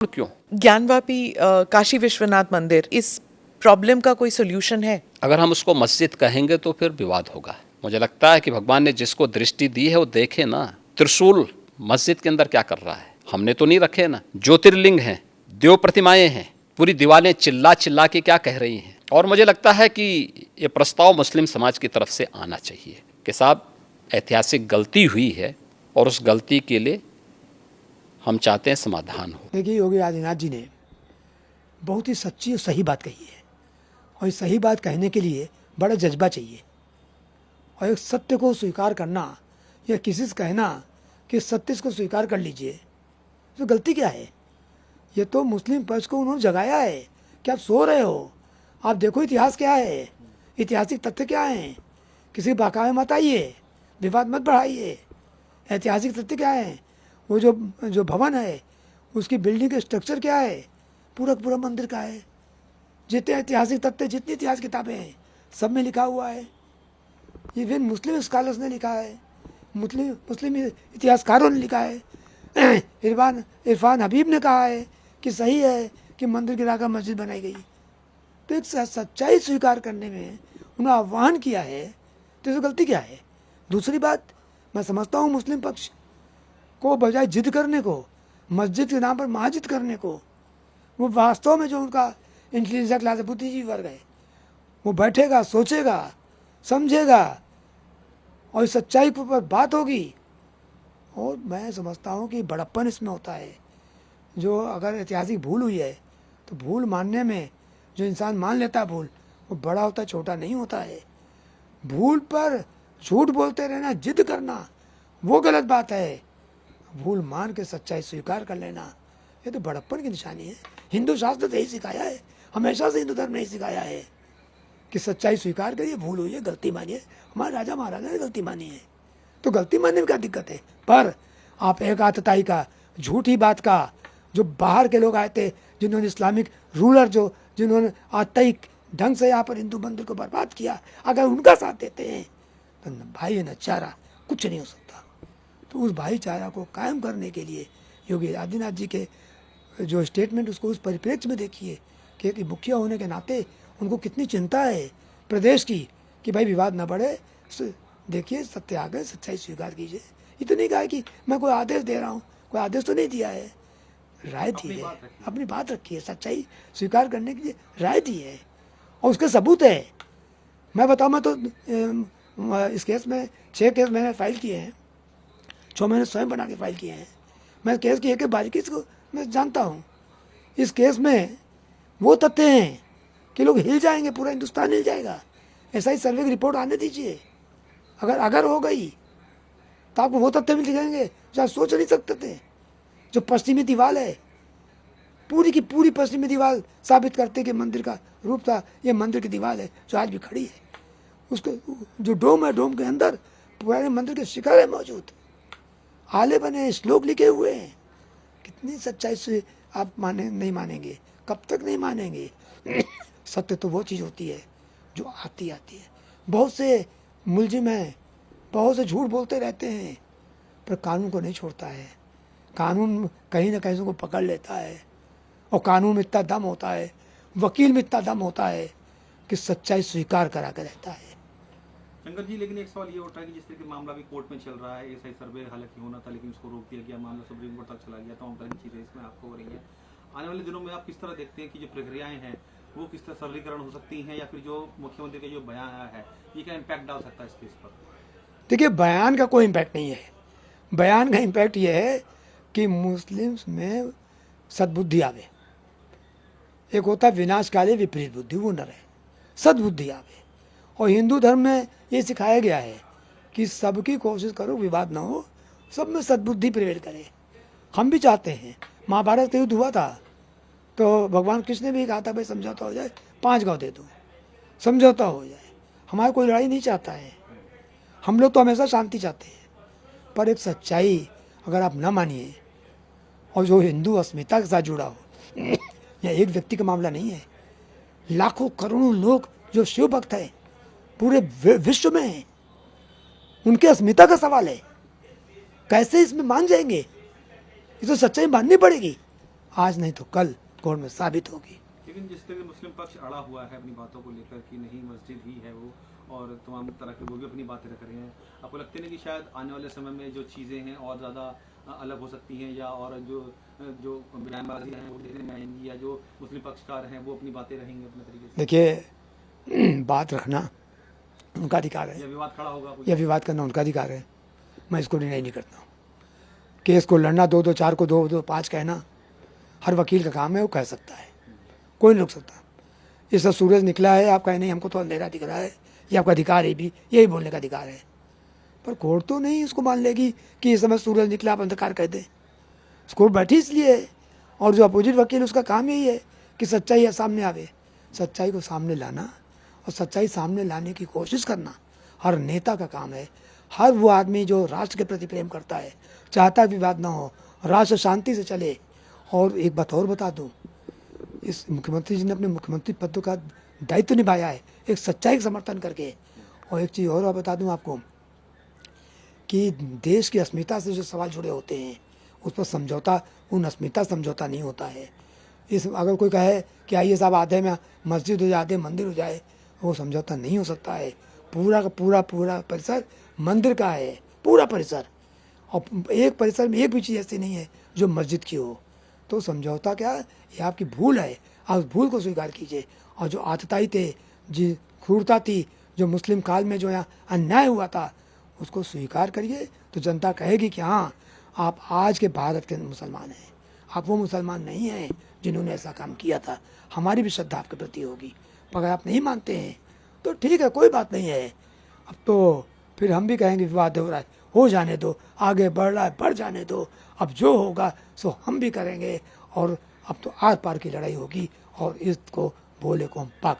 क्यों? ज्ञानवापी काशी विश्वनाथ मंदिर, इस प्रॉब्लम का कोई सोल्यूशन है? अगर हम उसको मस्जिद कहेंगे तो फिर विवाद होगा। मुझे लगता है कि भगवान ने जिसको दृष्टि दी है वो देखे ना। त्रिशूल मस्जिद के अंदर क्या कर रहा है? हमने तो नहीं रखे ना। ज्योतिर्लिंग हैं, देव प्रतिमाएं हैं, पूरी दीवारें चिल्ला चिल्ला के क्या कह रही हैं। और मुझे लगता है कि ये प्रस्ताव मुस्लिम समाज की तरफ से आना चाहिए कि साहब ऐतिहासिक गलती हुई है और उस गलती के लिए हम चाहते हैं समाधान हो। देखिए, योगी आदित्यनाथ जी ने बहुत ही सच्ची और सही बात कही है, और इस सही बात कहने के लिए बड़ा जज्बा चाहिए। और एक सत्य को स्वीकार करना या किसी से कहना कि सत्य को स्वीकार कर लीजिए, तो गलती क्या है? ये तो मुस्लिम पक्ष को उन्होंने जगाया है कि आप सो रहे हो, आप देखो इतिहास क्या है, ऐतिहासिक तथ्य क्या हैं। किसी बाका में मत आइए, विवाद मत बढ़ाइए। ऐतिहासिक तथ्य क्या है? वो जो भवन है उसकी बिल्डिंग के स्ट्रक्चर क्या है, पूरा पूरा मंदिर का है। जितने ऐतिहासिक तथ्य, जितनी इतिहास किताबें हैं, सब में लिखा हुआ है। इवन मुस्लिम स्कॉलर्स ने लिखा है, मुस्लिम इतिहासकारों ने लिखा है। इरफान हबीब ने कहा है कि सही है कि मंदिर गिराकर मस्जिद बनाई गई। तो एक सच्चाई स्वीकार करने में उन्होंने आह्वान किया है, तो इसमें गलती क्या है? दूसरी बात, मैं समझता हूँ मुस्लिम पक्ष को बजाय जिद करने को, मस्जिद के नाम पर महाजिद करने को, वो वास्तव में जो उनका इंटेलिजेंस क्लास बुद्धिजीवी वर्ग है, वो बैठेगा, सोचेगा, समझेगा और इस सच्चाई पर बात होगी। और मैं समझता हूँ कि बड़प्पन इसमें होता है। जो अगर ऐतिहासिक भूल हुई है तो भूल मानने में जो इंसान मान लेता है भूल, वो बड़ा होता है, छोटा नहीं होता है। भूल पर झूठ बोलते रहना, जिद करना, वो गलत बात है। भूल मान के सच्चाई स्वीकार कर लेना, ये तो बड़प्पन की निशानी है। हिंदू शास्त्र तो यही सिखाया है, हमेशा से हिंदू धर्म ने सिखाया है कि सच्चाई स्वीकार करिए, भूल हुई है, गलती मानिए। हमारे राजा महाराजा ने गलती मानी है, तो गलती मानने में क्या दिक्कत है? पर आप एक आतताई का, झूठी बात का, जो बाहर के लोग आए थे, जिन्होंने इस्लामिक रूलर, जिन्होंने आतताई ढंग से यहाँ पर हिंदू मंदिर को बर्बाद किया, अगर उनका साथ देते हैं तो भाई न चारा कुछ नहीं हो सकता। तो उस भाईचारा को कायम करने के लिए योगी आदित्यनाथ जी के जो स्टेटमेंट, उसको उस परिप्रेक्ष्य में देखिए कि मुखिया होने के नाते उनको कितनी चिंता है प्रदेश की कि भाई विवाद न बढ़े। देखिए, सत्य आ गए, सच्चाई स्वीकार कीजिए। ये तो नहीं कहा कि मैं कोई आदेश दे रहा हूँ, कोई आदेश तो नहीं दिया है, राय दी है, अपनी बात रखी है, सच्चाई स्वीकार करने के लिए राय दी है और उसके सबूत है। मैं बताऊँ, मैं तो इस केस में 6 केस मैंने फाइल किए हैं, 6 मैंने स्वयं बना के फाइल किए हैं। मैं केस की एक बारीकी को मैं जानता हूँ। इस केस में वो तथ्य हैं कि लोग हिल जाएंगे, पूरा हिंदुस्तान हिल जाएगा। ऐसा ही सर्वे की रिपोर्ट आने दीजिए। अगर हो गई तो आपको वो तथ्य भी दिखाएंगे जो आप सोच नहीं सकते थे। जो पश्चिमी दीवार है, पूरी की पूरी पश्चिमी दीवार साबित करते कि मंदिर का रूप था, ये मंदिर की दीवार है जो आज भी खड़ी है। उसको जो डोम है, डोम के अंदर पुराने मंदिर के शिखर है मौजूद, आले बने, श्लोक लिखे हुए हैं। कितनी सच्चाई से आप नहीं मानेंगे? कब तक नहीं मानेंगे? सत्य तो वो चीज़ होती है जो आती है। बहुत से मुलजिम हैं, बहुत से झूठ बोलते रहते हैं, पर कानून को नहीं छोड़ता है। कानून कहीं ना कहीं उसको पकड़ लेता है, और कानून में इतना दम होता है, वकील में इतना दम होता है कि सच्चाई स्वीकार करा कर रहता है। शंकर जी, लेकिन एक सवाल ये उठा कि जिस तरह के मामला भी कोर्ट में चल रहा है, ऐसा ही सर्वे हालांकि होना था लेकिन उसको रोक दिया गया, मामला सुप्रीम कोर्ट तक चला गया, तमाम तरह की चीज़ें इसमें आपको हो रही है। आने वाले दिनों में आप किस तरह देखते हैं कि जो प्रक्रियाएं हैं वो किस तरह सरलीकरण हो सकती हैं, या फिर जो मुख्यमंत्री का जो बयान आया है ये क्या इम्पैक्ट डाल सकता है इस केस पर? देखिए, बयान का कोई इम्पैक्ट नहीं है। बयान का इम्पैक्ट ये है कि मुस्लिम्स में सद्बुद्धि आवे। एक होता है विनाशकाली विपरीत बुद्धि, वो न रहे, सद्बुद्धि आवे। और हिंदू धर्म में ये सिखाया गया है कि सबकी कोशिश करो, विवाद ना हो, सब में सद्बुद्धि प्रेरित करे। हम भी चाहते हैं, महाभारत का युद्ध हुआ था तो भगवान कृष्ण ने भी कहा था भाई समझौता हो जाए, 5 गाँव दे दो, समझौता हो जाए। हमारा कोई लड़ाई नहीं चाहता है, हम लोग तो हमेशा शांति चाहते हैं। पर एक सच्चाई अगर आप ना मानिए, और जो हिंदू अस्मिता के साथ जुड़ा हो, यह एक व्यक्ति का मामला नहीं है, लाखों करोड़ों लोग जो शिव भक्त है पूरे विश्व में हैं, उनके अस्मिता का सवाल है। कैसे इसमें मान जाएंगे? ये तो सच्चाई माननी पड़ेगी। आज नहीं तो कल कोर्ट में साबित होगी। लेकिन जिस तरह मुस्लिम पक्ष अड़ा हुआ है अपनी बातों को लेकर कि नहीं मस्जिद ही है वो, और तमाम तरह के वो भी अपनी बातें रख रहे हैं, आपको लगता नहीं कि शायद आने वाले समय में जो चीज़ें हैं और ज़्यादा अलग हो सकती हैं, या और जो बयानबाजी हैं वो देखने में आएंगी, या जो मुस्लिम पक्षकार हैं वो अपनी बातें रहेंगे अपने तरीके से, देखिए बात रखना उनका अधिकार है, या विवाद खड़ा होगा कुछ? या विवाद करना उनका अधिकार है। मैं इसको डिनाई नहीं करता हूँ। केस को लड़ना 2-2, 4 को 2-2, 5 कहना हर वकील का काम है, वो कह सकता है, कोई नहीं रोक सकता। इस तरह सूरज निकला है, आप कहें नहीं हमको तो अंधेरा दिख रहा है, ये आपका अधिकार है, भी यही बोलने का अधिकार है। पर कोर्ट तो नहीं इसको मान लेगी कि इस समय सूरज निकला आप अंधकार कह दें। कोर्ट बैठी इसलिए है, और जो अपोजिट वकील उसका काम यही है कि सच्चाई सामने आवे, सच्चाई को सामने लाना और सच्चाई सामने लाने की कोशिश करना हर नेता का काम है। हर वो आदमी जो राष्ट्र के प्रति प्रेम करता है, चाहता विवाद ना हो, राष्ट्र शांति से चले। और एक बात और बता दूं, इस मुख्यमंत्री जी ने अपने मुख्यमंत्री पद का दायित्व निभाया है एक सच्चाई का समर्थन करके। और एक चीज़ और बता दूं आपको कि देश की अस्मिता से जो सवाल जुड़े होते हैं उस पर समझौता, उन अस्मिता समझौता नहीं होता है। इस अगर कोई कहे कि आइए साहब आधे में मस्जिद हो जाए, आधे मंदिर हो जाए, वो समझौता नहीं हो सकता है। पूरा का पूरा परिसर मंदिर का है, पूरा परिसर, और एक परिसर में एक भी चीज़ ऐसी नहीं है जो मस्जिद की हो। तो समझौता क्या, ये आपकी भूल है, आप उस भूल को स्वीकार कीजिए। और जो आतताई थे, जी क्रूरता थी, जो मुस्लिम काल में जो यहाँ अन्याय हुआ था, उसको स्वीकार करिए, तो जनता कहेगी कि हाँ आप आज के भारत के मुसलमान हैं, आप वो मुसलमान नहीं हैं जिन्होंने ऐसा काम किया था। हमारी भी श्रद्धा आपके प्रति होगी। अगर आप नहीं मानते हैं तो ठीक है, कोई बात नहीं है। अब तो फिर हम भी कहेंगे विवाद हो रहा है, हो जाने दो, आगे बढ़ रहा है बढ़ जाने दो, अब जो होगा सो हम भी करेंगे। और अब तो आर पार की लड़ाई होगी और इसको बोले को हम पा कर